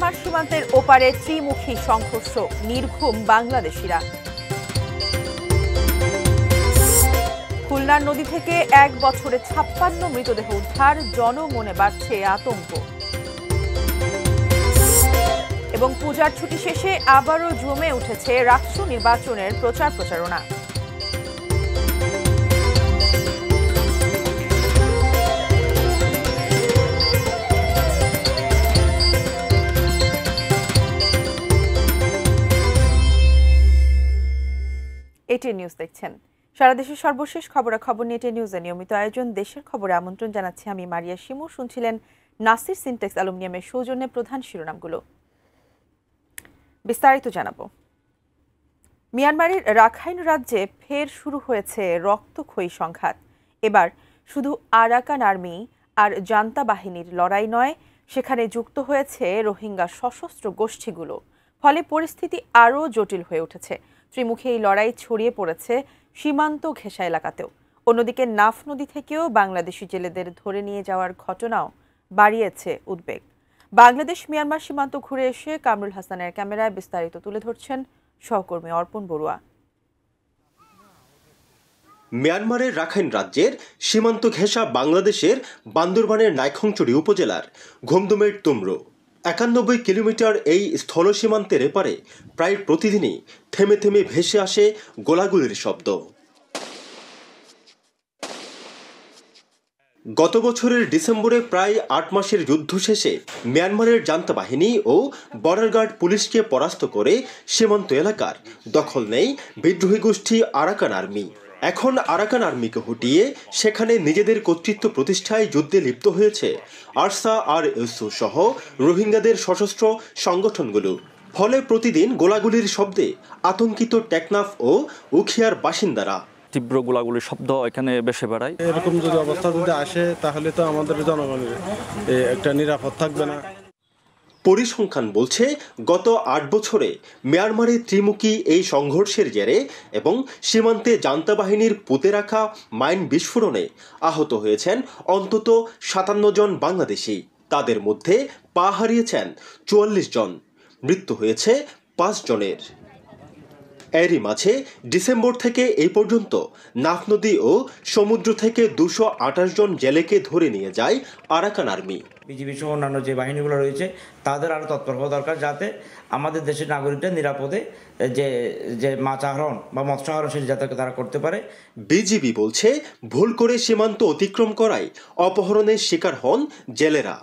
Myanmar সীমান্তের ওপারে ত্রিমুখী সংঘর্ষ, নির্ঘুম বাংলাদেশিরা। খুলনার নদী থেকে 1 বছরে 56 মৃতদেহ উদ্ধার, জনমনে বাড়ছে আতঙ্ক। এবং পূজার ছুটি শেষে আবারও জমে উঠেছে রাষ্ট্র নির্বাচনের প্রচার প্রচারণা। এটিএন নিউজ দেখছেন। সারা দেশের সর্বশেষ খবরাখবর নিয়ে এটিএন নিউজের নিয়মিত আয়োজন দেশের খবরে আমন্ত্রণ জানাচ্ছি আমি মারিয়া শিমু। শুনছিলেন নাসির সিনটেক্স অ্যালুমিনিয়ামের সৌজন্যে প্রধান শিরোনামগুলো। বিস্তারিত জানাবো। মিয়ানমারের রাখাইন রাজ্যে ফের শুরু হয়েছে রক্তক্ষয়ী সংঘাত। এবার শুধু আরাকান আর্মি আর জান্তা বাহিনীর লড়াই নয়, সেখানে যুক্ত হয়েছে রোহিঙ্গা সশস্ত্র গোষ্ঠীগুলো। ফলে পরিস্থিতি আরও জটিল হয়ে উঠেছে। ত্রিমুখী এই লড়াই ছড়িয়ে পড়েছে সীমান্ত ঘেঁষা এলাকাতেও। অন্যদিকে নাফ নদী থেকেও বাংলাদেশি জেলেদের ধরে নিয়ে যাওয়ার ঘটনাও বাড়িয়েছে উদ্বেগ। বাংলাদেশ মিয়ানমার সীমান্ত ঘুরে এসে কামরুল হাসানের ক্যামেরায় বিস্তারিত তুলে ধরছেন সহকর্মী অর্পণ বড়ুয়া। মিয়ানমারের রাখাইন রাজ্যের সীমান্ত ঘেঁষা বাংলাদেশের বান্দরবানের নাইখংচুরি উপজেলার ঘুমদুমের তুমরো 91 কিলোমিটার এই স্থল সীমান্তের এপারে প্রায় প্রতিদিনই থেমে থেমে ভেসে আসে গোলাগুলির শব্দ। গত বছরের ডিসেম্বরে প্রায় 8 মাসের যুদ্ধ শেষে মিয়ানমারের জান্তা বাহিনী ও বর্ডার গার্ড পুলিশকে পরাস্ত করে সীমান্ত এলাকার দখল নেয় বিদ্রোহী গোষ্ঠী আরাকান আর্মি। এখন আরাকান আর্মিকে হটিয়ে সেখানে নিজেদের কর্তৃত্ব প্রতিষ্ঠায় যুদ্ধে লিপ্ত হয়েছে আরসা আর ইউসু সহ রোহিঙ্গাদের সশস্ত্র সংগঠনগুলো। ফলে প্রতিদিন গোলাগুলির শব্দে আতঙ্কিত টেকনাফ ও উখিয়ার বাসিন্দারা। তীব্র গোলাগুলির শব্দ এখানে বেশি বেড়ায়। এরকম যদি অবস্থা যদি আসে তাহলে তো আমাদের জনগণের একটা নিরাপদ থাকবে না। পরিসংখ্যান বলছে গত 8 বছরে মিয়ানমারে ত্রিমুখী এই সংঘর্ষের জেরে এবং সীমান্তে জান্তা বাহিনীর পুঁতে রাখা মাইন বিস্ফোরণে আহত হয়েছেন অন্তত 57 জন বাংলাদেশি। তাদের মধ্যে পা হারিয়েছেন 44 জন, মৃত্যু হয়েছে 5 জনের। এরই মাঝে ডিসেম্বর থেকে এই পর্যন্ত নাফ নদী ও সমুদ্র থেকে 228 জন জেলেকে ধরে নিয়ে যায় আরাকান আর্মি। বিজিবি সহ অন্যান্য যে বাহিনীগুলো রয়েছে তাদের আরও তৎপর হওয়া দরকার, যাতে আমাদের দেশের নাগরিকরা নিরাপদে যে মাছ আহরণ বা মৎস্য আহরণ সেটি যাতে তারা করতে পারে। বিজিবি বলছে ভুল করে সীমান্ত অতিক্রম করায় অপহরণের শিকার হন জেলেরা।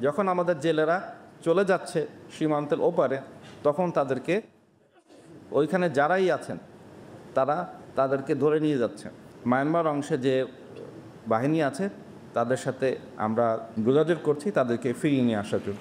যখন আমাদের জেলেরা চলে যাচ্ছে সীমান্তের ওপারে, তখন তাদেরকে ওইখানে যারাই আছেন তাদেরকে ধরে নিয়ে যাচ্ছে। মায়ানমার অংশে যে বাহিনী আছে তাদের সাথে আমরা যোগাযোগ করছি তাদেরকে ফিরিয়ে নিয়ে আসার জন্য।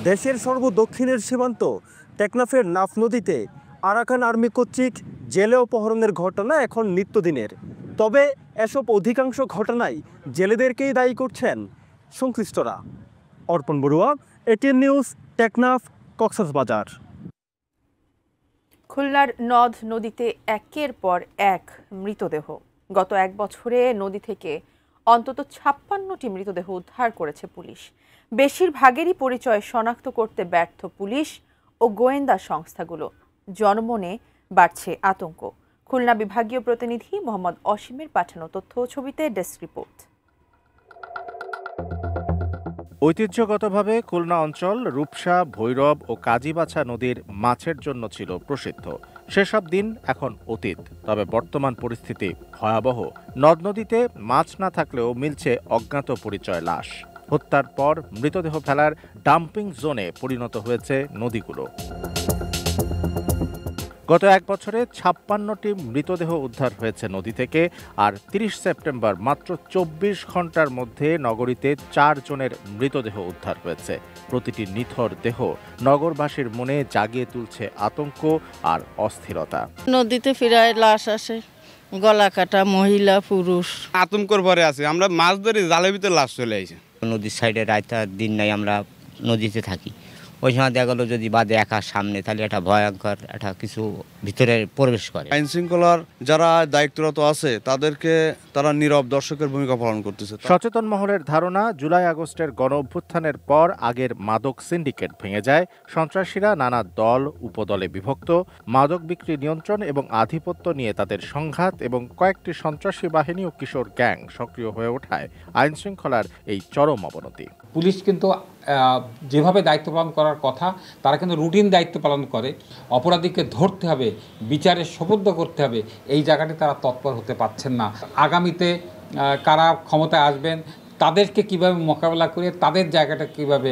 দেশের সর্বদক্ষিণের সীমান্ত টেকনাফের নাফ নদীতে আরাকান আর্মি কর্তৃক জেলে অপহরণের ঘটনা এখন নিত্যদিনের। তবে এসব অধিকাংশ ঘটনায় জেলেদেরকেই দায়ী করছেন সংশ্লিষ্টরা। অর্পণ বড়ুয়া, এটিএন নিউজ, টেকনাফ, কক্সবাজার। খুলনার নদ নদীতে একের পর এক মৃতদেহ। গত 1 বছরে নদী থেকে অন্তত 56টি মৃতদেহ উদ্ধার করেছে পুলিশ। বেশিরভাগেরই পরিচয় শনাক্ত করতে ব্যর্থ পুলিশ ও গোয়েন্দা সংস্থাগুলো। জনমনে বাড়ছে আতঙ্ক। খুলনা বিভাগীয় প্রতিনিধি মোহাম্মদ অসীমের পাঠানো তথ্য ও ছবিতে ডেস্ক রিপোর্ট। ঐতিহ্যগতভাবে খুলনা অঞ্চল রূপসা, ভৈরব ও কাজীবাছা নদীর মাছের জন্য ছিল প্রসিদ্ধ। সেসব দিন এখন অতীত। তবে বর্তমান পরিস্থিতি ভয়াবহ। নদ নদীতে মাছ না থাকলেও মিলছে অজ্ঞাত পরিচয় লাশ। হত্যার পর মৃতদেহ ফেলার ডাম্পিং জোনে পরিণত হয়েছে নদীগুলো। গত 1 বছরে 56টি মৃতদেহ উদ্ধার হয়েছে নদী থেকে। আর 30 সেপ্টেম্বর মাত্র 24 ঘন্টার মধ্যে নগরীতে 4 জনের মৃতদেহ উদ্ধার হয়েছে। প্রতিটি নিথর দেহ নগরবাসীর মনে জাগিয়ে তুলছে আতঙ্ক আর অস্থিরতা। নদীতে ফিরায় লাশ আসে, গলা কাটা মহিলা পুরুষ। আতঙ্কর ভরে আছে, আমরা মাছ ধরে জালের ভিতরে লাশ চলে আসে। নদীর সাইডে রাত দিন নাই আমরা নদীতে থাকি, ওই সময় দেখা গেলো যদি বাদে একার সামনে, তাহলে একটা ভয়ঙ্কর একটা কিছু ভিতরে প্রবেশ করে। আইন শৃঙ্খলার যারা দায়িত্বরত আছে তাদেরকে তারা নীরব দর্শকের ভূমিকা পালন করতেছে। সচেতন মহলের ধারণা, জুলাই আগস্টের গণ অভ্যুত্থানের পর আগের মাদক সিন্ডিকেট ভেঙে যায়। সন্ত্রাসীরা নানা দল উপদলে বিভক্ত, মাদক বিক্রি নিয়ন্ত্রণ এবং আধিপত্য নিয়ে তাদের সংঘাত এবং কয়েকটি সন্ত্রাসী বাহিনী ও কিশোর গ্যাং সক্রিয় হয়ে ওঠায় আইন শৃঙ্খলার এই চরম অবনতি। পুলিশ কিন্তু যেভাবে দায়িত্ব পালন করার কথা, তারা কিন্তু রুটিন দায়িত্ব পালন করে। অপরাধীকে ধরতে হবে, বিচারে সোপর্দ করতে হবে, এই জায়গাটি তারা তৎপর হতে পারছেন না। আগামীতে কারা ক্ষমতায় আসবেন, তাদেরকে কিভাবে মোকাবেলা করে তাদের জায়গাটা কিভাবে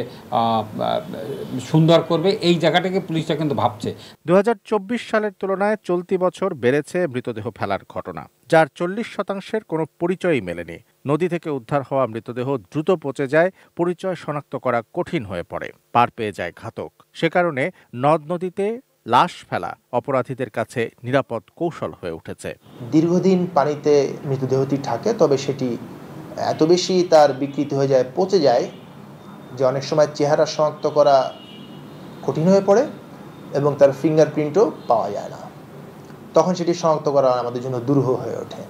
সুন্দর করবে, এই জায়গাটাকে পুলিশটা কিন্তু ভাবছে। 2024 সালের তুলনায় চলতি বছর বেড়েছে মৃতদেহ ফেলার ঘটনা, যার 40% কোনো পরিচয়ই মেলেনি। নদী থেকে উদ্ধার হওয়া মৃতদেহ দ্রুত পচে যায়, পরিচয় শনাক্ত করা কঠিন হয়ে পড়ে, পার পেয়ে যায় ঘাতক। সে কারণে নদ নদীতে লাশ ফেলা অপরাধীদের কাছে নিরাপদ কৌশল হয়ে উঠেছে। দীর্ঘদিন পানিতে মৃতদেহটি থাকে, তবে সেটি এত বেশি তার বিকৃতি হয়ে যায়, পচে যায়, যে অনেক সময় চেহারা শনাক্ত করা কঠিন হয়ে পড়ে এবং তার ফিঙ্গারপ্রিন্টও পাওয়া যায় না। তখন সেটি শনাক্ত করা আমাদের জন্য দুরূহ হয়ে ওঠে।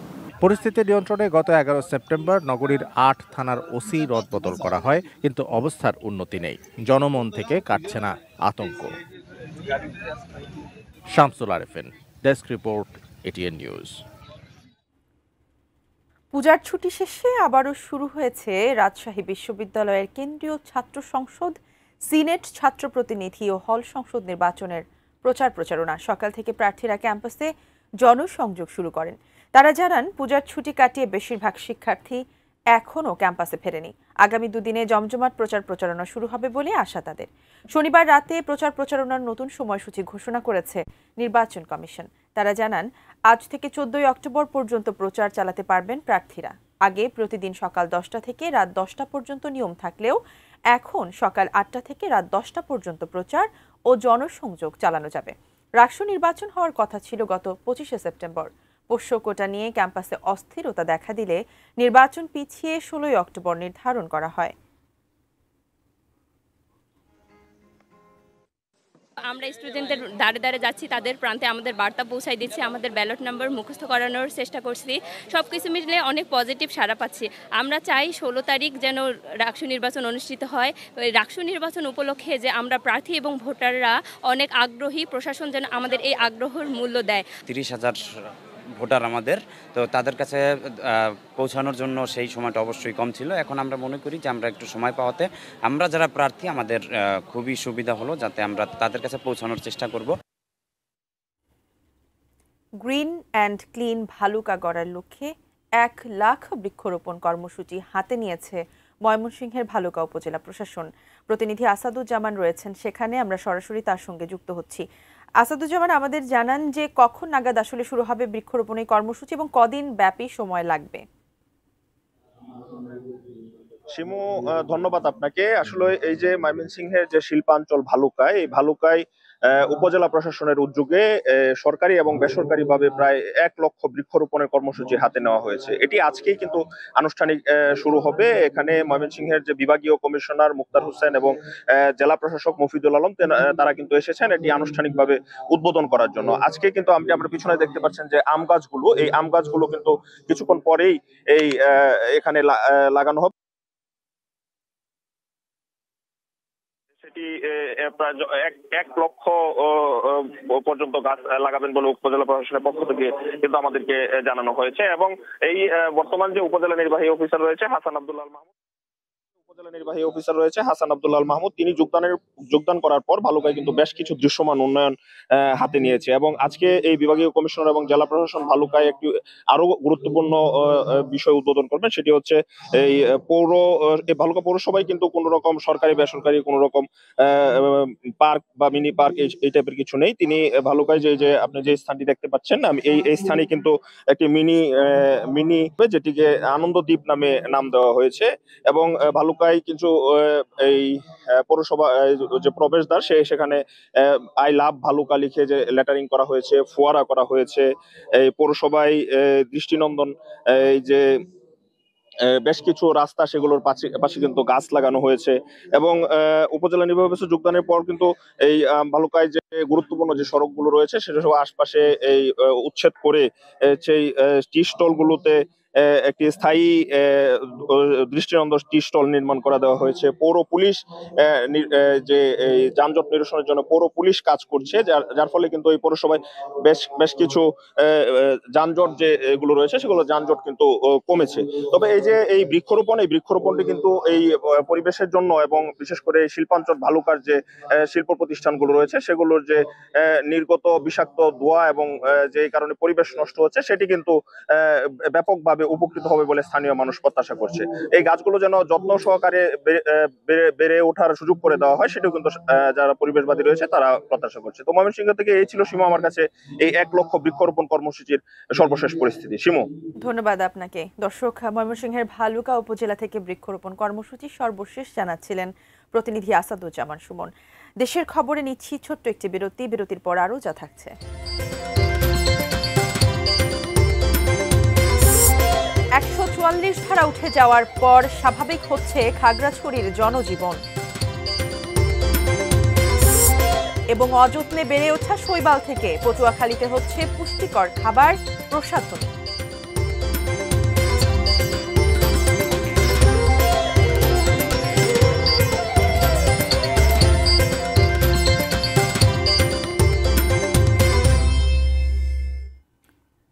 পরিস্থিতি নিয়ন্ত্রণে গত 11 সেপ্টেম্বর নগরীর 8 থানার ওসি রদবদল করা হয়, কিন্তু অবস্থার উন্নতি নেই। জনমন থেকে কাটছে না আতঙ্ক। Shamsul Arefin, desk report, ATN news. পূজার ছুটি শেষে আবারও শুরু হয়েছে রাজশাহী বিশ্ববিদ্যালয়ের কেন্দ্রীয় ছাত্র সংসদ, সিনেট, ছাত্র প্রতিনিধি ও হল সংসদ নির্বাচনের প্রচারণা। সকাল থেকে প্রার্থীরা ক্যাম্পাসে জনসংযোগ শুরু করেন। তারা জানান, পূজার ছুটি কাটিয়ে বেশিরভাগ শিক্ষার্থী এখনও ক্যাম্পাসে ফেরেনি। আগামী দুদিনে জমজমাট প্রচারণা শুরু হবে বলে আশা তাদের। শনিবার রাতে প্রচারণার নতুন সময়সূচি ঘোষণা করেছে নির্বাচন কমিশন। তারা জানান, আজ থেকে 14 অক্টোবর পর্যন্ত প্রচার চালাতে পারবেন প্রার্থীরা। আগে প্রতিদিন সকাল 10টা থেকে রাত 10টা পর্যন্ত নিয়ম থাকলেও এখন সকাল 8টা থেকে রাত 10টা পর্যন্ত প্রচার ও জনসংযোগ চালানো যাবে। রাষ্ট্র নির্বাচন হওয়ার কথা ছিল গত 25 সেপ্টেম্বর। পোষ্য কোটা নিয়ে ক্যাম্পাসে অস্থিরতা দেখা দিলে নির্বাচন পিছিয়ে 16 অক্টোবর নির্ধারণ করা হয়। আমরা স্টুডেন্টদের দাঁড়ে দাঁড়ে যাচ্ছি, তাদের প্রান্তে আমাদের বার্তা পৌঁছাই দিচ্ছি, আমাদের ব্যালট নাম্বার মুখস্থ করানোর চেষ্টা করছি। সব কিছু মিলে অনেক পজিটিভ সাড়া পাচ্ছি। আমরা চাই 16 তারিখ যেন রাষ্ট্র নির্বাচন অনুষ্ঠিত হয়। ওই রাষ্ট্র নির্বাচন উপলক্ষে যে আমরা প্রার্থী এবং ভোটাররা অনেক আগ্রহী, প্রশাসন যেন আমাদের এই আগ্রহের মূল্য দেয়। 30,000 ভোটার আমাদের, তো তাদের কাছে পৌঁছানোর জন্য সেই সময়টা অবশ্যই কম ছিল। এখন আমরা মনে করি যে আমরা একটু সময় পাওয়াতে আমরা যারা প্রার্থী আমাদের খুবই সুবিধা হলো, যাতে আমরা তাদের কাছে পৌঁছানোর চেষ্টা করব। গ্রিন অ্যান্ড ক্লিন ভালুকা গড়ার লক্ষ্যে 1 লাখ বৃক্ষরোপণ কর্মসূচি হাতে নিয়েছে ময়মনসিংহের ভালুকা উপজেলা প্রশাসন। প্রতিনিধি আসাদুজ্জামান রয়েছেন সেখানে, আমরা সরাসরি তার সঙ্গে যুক্ত হচ্ছি। আসাদুজ্জামান, আমাদের জানান যে কখন নাগাদ আসলে শুরু হবে বৃক্ষরোপণ এই কর্মসূচি এবং কদিন ব্যাপী সময় লাগবে? শিমু, ধন্যবাদ আপনাকে। আসলে এই যে ময়মনসিংহের যে শিল্পাঞ্চল ভালুকায়, এই ভালুকায় উপজেলা প্রশাসনের উদ্যোগে সরকারি এবং বেসরকারিভাবে প্রায় 1 লক্ষ বৃক্ষরোপণের কর্মসূচি হাতে নেওয়া হয়েছে। এটি আজকেই কিন্তু আনুষ্ঠানিক শুরু হবে। এখানে ময়মনসিংহের যে বিভাগীয় কমিশনার মুক্তার হোসেন এবং জেলা প্রশাসক মফিদুল আলম, তারা কিন্তু এসেছেন এটি আনুষ্ঠানিকভাবে উদ্বোধন করার জন্য। আজকে কিন্তু আমরা পিছনে দেখতে পাচ্ছেন যে আম গাছগুলো, এই আম গাছগুলো কিন্তু কিছুক্ষণ পরেই এই এখানে লাগানো হবে। সেটি প্রায় 1 লক্ষ পর্যন্ত গাছ লাগাবেন বলে উপজেলা প্রশাসনের পক্ষ থেকে কিন্তু আমাদেরকে জানানো হয়েছে। এবং এই বর্তমান যে উপজেলা নির্বাহী অফিসার রয়েছে হাসান আব্দুল্লাহ মাহমুদ, তিনি যোগদান করার পর ভালুকায় কিন্তু বেশ কিছু দৃশ্যমান উন্নয়ন হাতে নিয়েছে। এবং আজকে এই বিভাগীয় কমিশনার এবং জেলা প্রশাসন ভালুকায় একটি আরো গুরুত্বপূর্ণ বিষয় উদ্বোধন করবেন। সেটি হচ্ছে এই ভালুকা পৌরসভায় কিন্তু কোন রকম সরকারি বেসরকারি কোন রকম পার্ক বা মিনি পার্ক এই টাইপের কিছু নেই। তিনি ভালুকায় যে আপনি যে স্থানটি দেখতে পাচ্ছেন, এই স্থানে কিন্তু একটি মিনি যেটিকে আনন্দ দ্বীপ নামে নাম দেওয়া হয়েছে। এবং ভালুকায় কিন্তু এই পৌরসভা যে প্রবেশদ্বার সেখানে আই লাভ ভালুকা লিখে যে লেটারিং করা হয়েছে, ফোয়ারা করা হয়েছে। এই পৌরসভায় দৃষ্টিনন্দন এই যে বেশ কিছু রাস্তা সেগুলোর পাশে কিন্তু গাছ লাগানো হয়েছে এবং উপজেলা নির্বাহী অফিসে যোগদানের পর কিন্তু এই ভালুকায় যে গুরুত্বপূর্ণ যে সড়কগুলো রয়েছে সেটা সব আশপাশে এই উচ্ছেদ করে সেই টি স্টল গুলোতে একটি স্থায়ী দৃষ্টিনন্দন টি স্টল নির্মাণ করা দেওয়া হয়েছে। পৌর পুলিশ যে এই যানজট নিরসনের জন্য পৌর পুলিশ কাজ করছে, যার ফলে কিন্তু এই পৌরসভায় বেশ কিছু যানজট যে এগুলো রয়েছে সেগুলো যানজট কিন্তু কমেছে। তবে এই যে এই বৃক্ষরোপণটি কিন্তু এই পরিবেশের জন্য এবং বিশেষ করে শিল্পাঞ্চল ভালুকার যে শিল্প প্রতিষ্ঠানগুলো রয়েছে সেগুলোর যে নির্গত বিষাক্ত ধোঁয়া এবং যে কারণে পরিবেশ নষ্ট হচ্ছে সেটি কিন্তু ব্যাপকভাবে উপকৃত হবে বলে স্থানীয় মানুষ প্রত্যাশা করছে। এই গাছগুলো যেন যত্ন সহকারে বেড়ে ওঠার সুযোগ করে দেওয়া হয় সেটাও কিন্তু যারা পরিবেশবাদী রয়েছে তারা প্রত্যাশা করছে। তো ময়মনসিংহ থেকে এই ছিল শিমু আমার কাছে এই 1 লক্ষ বৃক্ষরোপণ কর্মসূচির সর্বশেষ পরিস্থিতি। শিমু, ধন্যবাদ আপনাকে। দর্শক, ময়মনসিংহের ভালুকা উপজেলা থেকে বৃক্ষরোপণ কর্মসূচি সর্বশেষ জানাচ্ছিলেন প্রতিনিধি আসাদুজ্জামান সুমন। দেশের খবরে নিচ্ছি ছোট্ট একটি বিরতির পর আরও যা থাকছে। 144 ধারা উঠে যাওয়ার পর স্বাভাবিক হচ্ছে খাগড়াছড়ির জনজীবন এবং অযত্নে বেড়ে ওঠা শৈবাল থেকে পটুয়াখালীতে হচ্ছে পুষ্টিকর খাবার প্রসাধনী।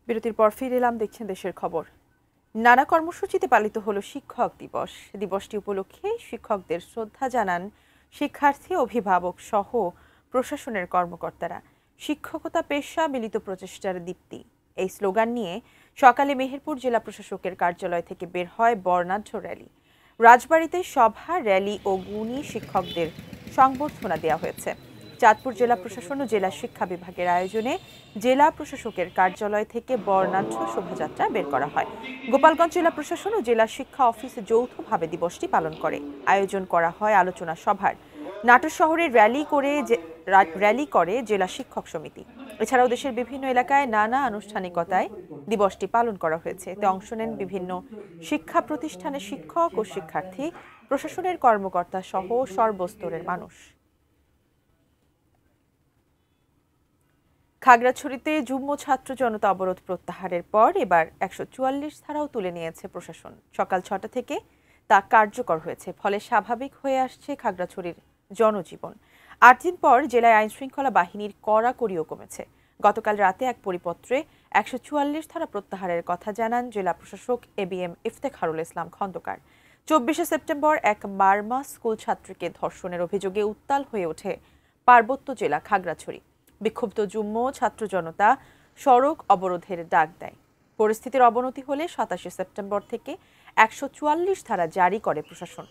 বিরতির পর ফিরে এলাম, দেখছেন দেশের খবর। নানা কর্মসূচিতে পালিত হলো শিক্ষক দিবস। দিবসটি উপলক্ষে শিক্ষকদের শ্রদ্ধা জানান শিক্ষার্থী, অভিভাবক সহ প্রশাসনের কর্মকর্তারা। শিক্ষকতা পেশা, মিলিত প্রচেষ্টার দীপ্তি, এই স্লোগান নিয়ে সকালে মেহেরপুর জেলা প্রশাসকের কার্যালয় থেকে বের হয় বর্ণাঢ্য র্যালি। রাজবাড়ীতে সভা, র্যালি ও গুণী শিক্ষকদের সংবর্ধনা দেওয়া হয়েছে। চাঁদপুর জেলা প্রশাসন ও জেলা শিক্ষা বিভাগের আয়োজনে জেলা প্রশাসকের কার্যালয় থেকে বর্ণাঢ্য শোভাযাত্রা বের করা হয়। গোপালগঞ্জ জেলা প্রশাসন ও জেলা শিক্ষা অফিস যৌথভাবে দিবসটি পালন করে। আয়োজন করা হয় আলোচনা সভার। নাটোর শহরে র্যালি করে জেলা শিক্ষক সমিতি। এছাড়াও দেশের বিভিন্ন এলাকায় নানা আনুষ্ঠানিকতায় দিবসটি পালন করা হয়েছে। এতে অংশ নেন বিভিন্ন শিক্ষা প্রতিষ্ঠানের শিক্ষক ও শিক্ষার্থী, প্রশাসনের কর্মকর্তা সহ সর্বস্তরের মানুষ। খাগড়াছড়িতে যুগ্ম ছাত্র জনতা অবরোধ প্রত্যাহারের পর এবার 144 ধারাও তুলে নিয়েছে প্রশাসন। সকাল 6টা থেকে তা কার্যকর হয়েছে, ফলে স্বাভাবিক হয়ে আসছে খাগড়াছড়ির জনজীবন। 8 দিন পর জেলায় আইনশৃঙ্খলা বাহিনীর কড়াকড়িও কমেছে। গতকাল রাতে এক পরিপত্রে 144 ধারা প্রত্যাহারের কথা জানান জেলা প্রশাসক ABM ইফতেখারুল ইসলাম খন্দকার। 24শে সেপ্টেম্বর এক মারমা স্কুল ছাত্রীকে ধর্ষণের অভিযোগে উত্তাল হয়ে ওঠে পার্বত্য জেলা খাগড়াছড়ি। বিক্ষুব্ধ যুগ্ম ছাত্র জনতা সড়ক অবরোধের ডাক দেয়। পরিস্থিতির অবনতি হলে 27শে সেপ্টেম্বর থেকে 144 ধারা জারি করে প্রশাসন।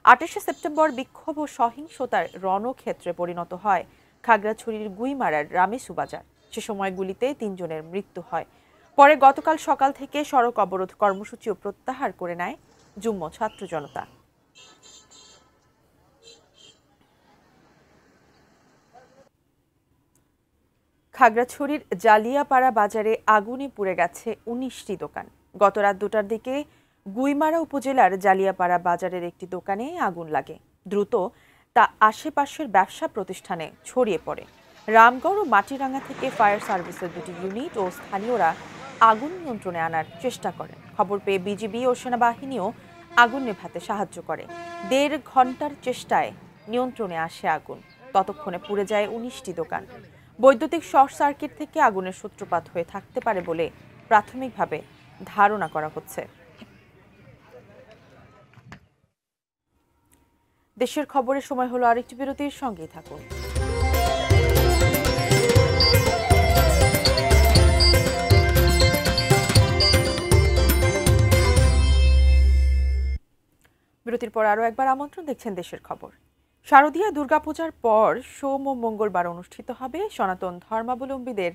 28শে সেপ্টেম্বর বিক্ষোভ ও সহিংসতার রণক্ষেত্রে পরিণত হয় খাগড়াছড়ির গুইমারার রামেসু বাজার। সে সময় গুলিতে 3 জনের মৃত্যু হয়। পরে গতকাল সকাল থেকে সড়ক অবরোধ কর্মসূচিও প্রত্যাহার করে নেয় যুগ্ম ছাত্র জনতা। খাগড়াছড়ির জালিয়াপাড়া বাজারে আগুনে পুড়ে গেছে 19টি দোকান। গত রাত 2টার দিকে গুইমারা উপজেলার জালিয়াপাড়া বাজারের একটি দোকানে আগুন লাগে। দ্রুত তা আশেপাশের ব্যবসা প্রতিষ্ঠানে ছড়িয়ে পড়ে। রামগড় ও মাটিরাঙ্গা থেকে ফায়ার সার্ভিসের 2টি ইউনিট ও স্থানীয়রা আগুন নিয়ন্ত্রণে আনার চেষ্টা করেন। খবর পেয়ে বিজিবি ও সেনাবাহিনীও আগুন নেভাতে সাহায্য করে। 1.5 ঘন্টার চেষ্টায় নিয়ন্ত্রণে আসে আগুন। ততক্ষণে পুড়ে যায় 19টি দোকান। বৈদ্যুতিক শর্ট সার্কিট থেকে আগুনের সূত্রপাত হয়ে থাকতে পারে বলে প্রাথমিকভাবে ধারণা করা হচ্ছে। দেশের খবরের সময় হলো আরেকটি বিরতির, সঙ্গেই থাকুন। বিরতির পর আরও একবার আমন্ত্রণ, দেখছেন দেশের খবর। শারদীয়া দুর্গাপূজার পর সোম ও মঙ্গলবার অনুষ্ঠিত হবে সনাতন ধর্মাবলম্বীদের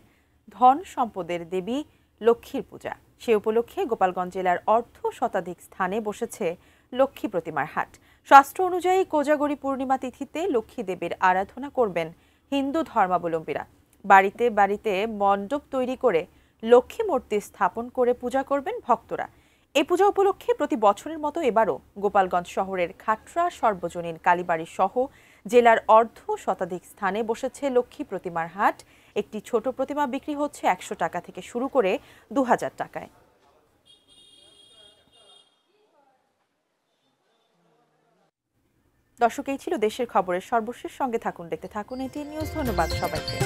ধন সম্পদের দেবী লক্ষ্মীর পূজা। সে উপলক্ষে গোপালগঞ্জ জেলার অর্ধশতাধিক স্থানে বসেছে লক্ষ্মী প্রতিমার হাট। শাস্ত্র অনুযায়ী কোজাগরী পূর্ণিমা তিথিতে লক্ষ্মী দেবীর আরাধনা করবেন হিন্দু ধর্মাবলম্বীরা। বাড়িতে বাড়িতে মণ্ডপ তৈরি করে লক্ষ্মী মূর্তি স্থাপন করে পূজা করবেন ভক্তরা। এই পূজা উপলক্ষে প্রতি বছরের মতো এবারও গোপালগঞ্জ শহরের খাটরা সর্বজনীন কালীবাড়ি সহ জেলার অর্ধ শতাধিক স্থানে বসেছে লক্ষ্মী প্রতিমার হাট। একটি ছোট প্রতিমা বিক্রি হচ্ছে 100 টাকা থেকে শুরু করে 2000 টাকায়। দর্শক, এই ছিল দেশের খবরের সর্বশেষ। সঙ্গে থাকুন, দেখতে থাকুন এটিএন নিউজ। ধন্যবাদ সবাইকে।